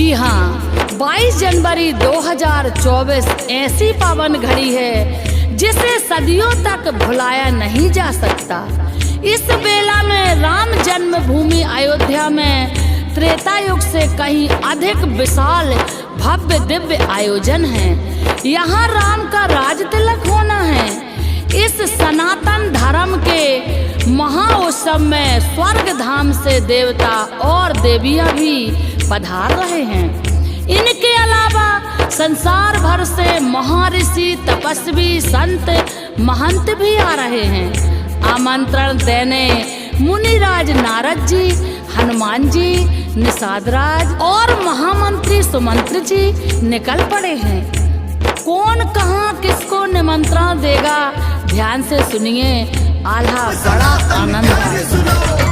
जी हाँ, 22 जनवरी 2024 ऐसी पावन घड़ी है जिसे सदियों तक भुलाया नहीं जा सकता। इस बेला में राम जन्मभूमि अयोध्या में त्रेता युग से कहीं अधिक विशाल भव्य दिव्य आयोजन है। यहाँ राम का राज तिलक होना है। इस सनातन धर्म के महाउत्सव में स्वर्ग धाम से देवता और देवियां भी पधार रहे हैं। इनके अलावा संसार भर से महर्षि तपस्वी संत महंत भी आ रहे हैं। आमंत्रण देने मुनिराज नारद जी, हनुमान जी, निषादराज और महामंत्री सुमंत्र जी निकल पड़े हैं। कौन कहाँ किसको निमंत्रण देगा, ध्यान से सुनिए, आल्हा बड़ा आनंद है।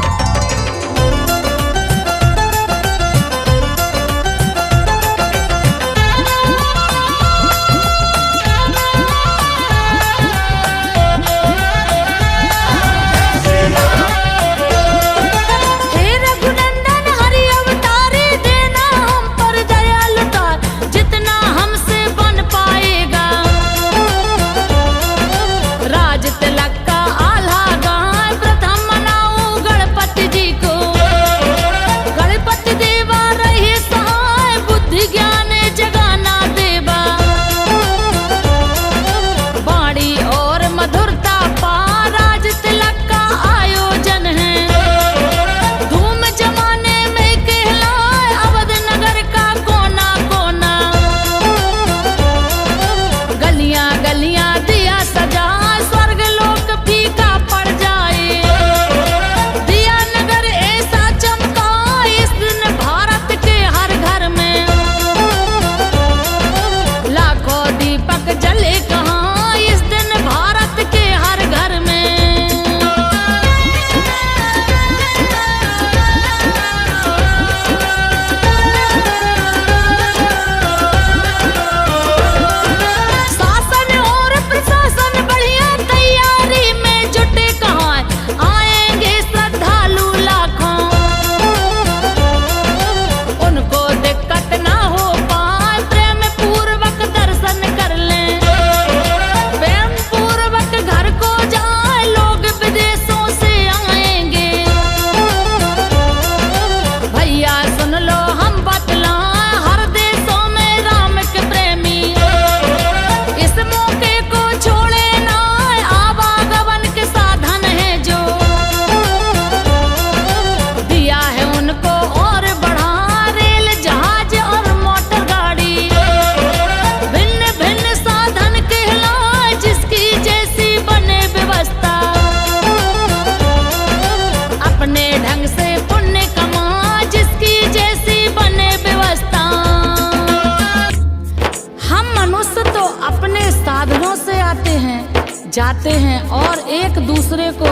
जाते हैं और एक दूसरे को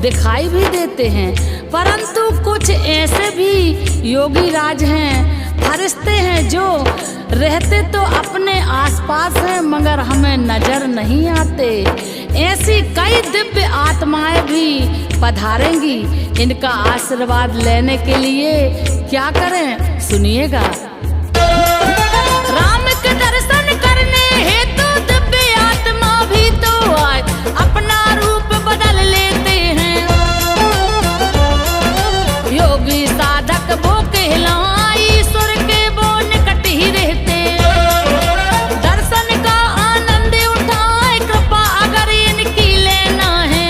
दिखाई भी देते हैं, परंतु कुछ ऐसे भी योगी राज हैं, फरिश्ते हैं जो रहते तो अपने आसपास हैं मगर हमें नजर नहीं आते। ऐसी कई दिव्य आत्माएं भी पधारेंगी। इनका आशीर्वाद लेने के लिए क्या करें, सुनिएगा। राम के दर्शन करने हेतु दिव्य आत्मा भी तो आए, अपना रूप बदल लेते हैं। योगी साधक वो कहलाए, ईश्वर के वो निकट ही रहते। दर्शन का आनंद उठाए, कृपा अगर इनकी लेना है।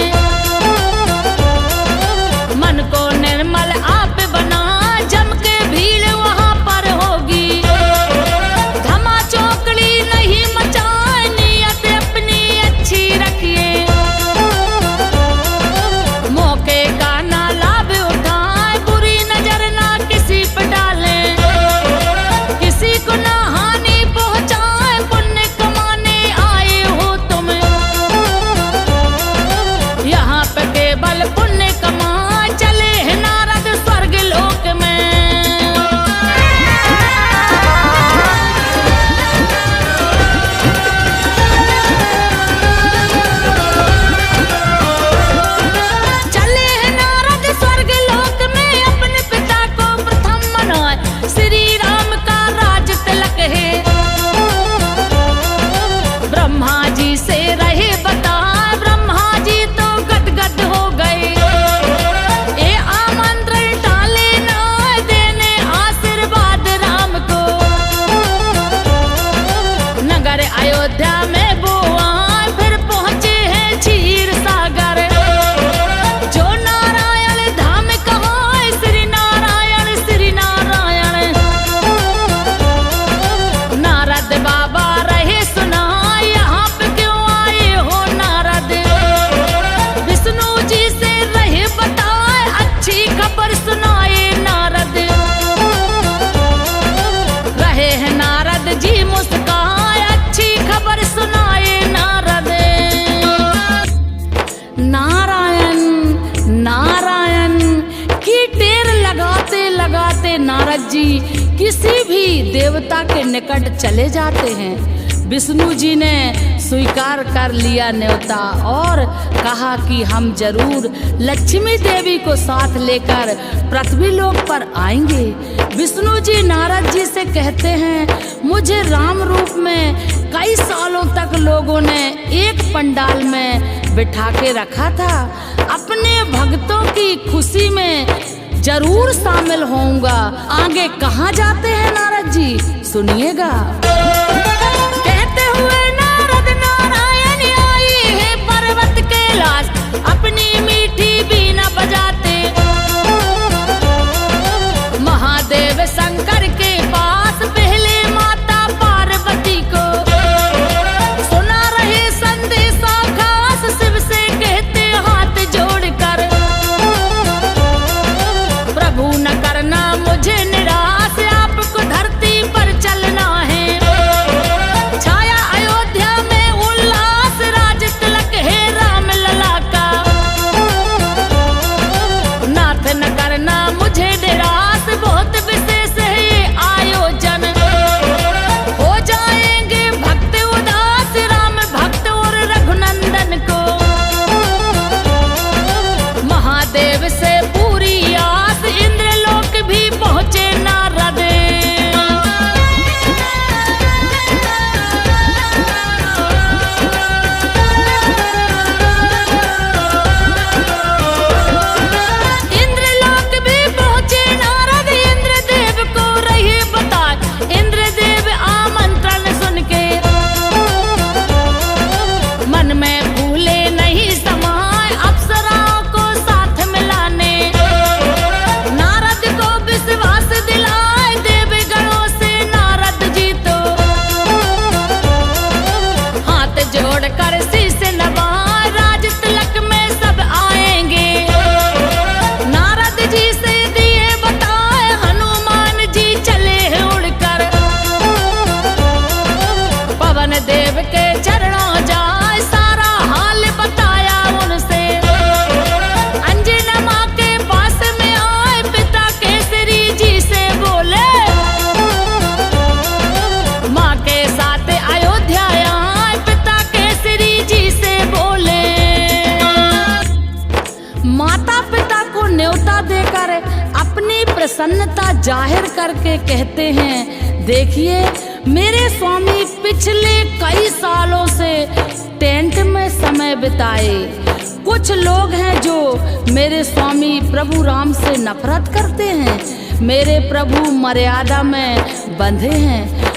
मन को निर्मल आप बना, जम के भीड़ वहाँ पर होगी। धमा चौकड़ी नहीं मचाए, नियत अपनी अच्छी रखिए। जाते नारद जी किसी भी देवता के निकट चले जाते हैं। विष्णु जी ने स्वीकार कर लिया न्योता और कहा कि हम जरूर लक्ष्मी देवी को साथ लेकर पृथ्वी लोक पर आएंगे। विष्णु जी नारद जी से कहते हैं, मुझे राम रूप में कई सालों तक लोगों ने एक पंडाल में बिठा के रखा था। अपने भक्तों की खुशी में जरूर शामिल होऊंगा। आगे कहाँ जाते हैं नारद जी, सुनिएगा। कहते हुए नारद नारायण आई है पर्वत कैलाश, अपनी मीठी बीना बजाते महादेव शंकर के पास पहले माता पार्वती को सुना रहे संदेशा खास, शिव से कहते हाथ जोड़कर, प्रभु न करना मुझे निराश, आपको धरती पर चलना है। छाया अयोध्या में उल्लास, राज तिलक है राम लला का, नाथ न करना मुझे निराश, बहुत विशेष है ये आयोजन। हो जाएंगे भक्त उदास, राम भक्त और रघुनंदन को, महादेव से पूरी आस, इंद्रलोक भी पहुँचे नारद। इंद्रलोक भी पहुँचे नारद, इंद्रदेव को रही बता, इंद्रदेव आमंत्रण सुन के मन में भूले नहीं समाए, अप्सराओं को साथ मिलाने नारद को विश्वास दिलाए, देवगणों से नारद जी तो हाथ जोड़कर शीश नवाए, राज तिलक में सब आएंगे। नारद जी से दिए बताए, हनुमान जी चले हैं उड़कर, पवन देव के चरणों जाए, सारा हाल बताया उनसे। अंजना माँ के पास में आए, पिता केसरी जी से बोले, माँ के साथ अयोध्या आए, पिता केसरी जी से बोले। माता पिता को न्योता देकर अपनी प्रसन्नता जाहिर करके कहते हैं, देखिए मेरे स्वामी पिछले कई सालों से टेंट में समय बिताए। कुछ लोग हैं जो मेरे स्वामी प्रभु राम से नफरत करते हैं, मेरे प्रभु मर्यादा में बंधे हैं।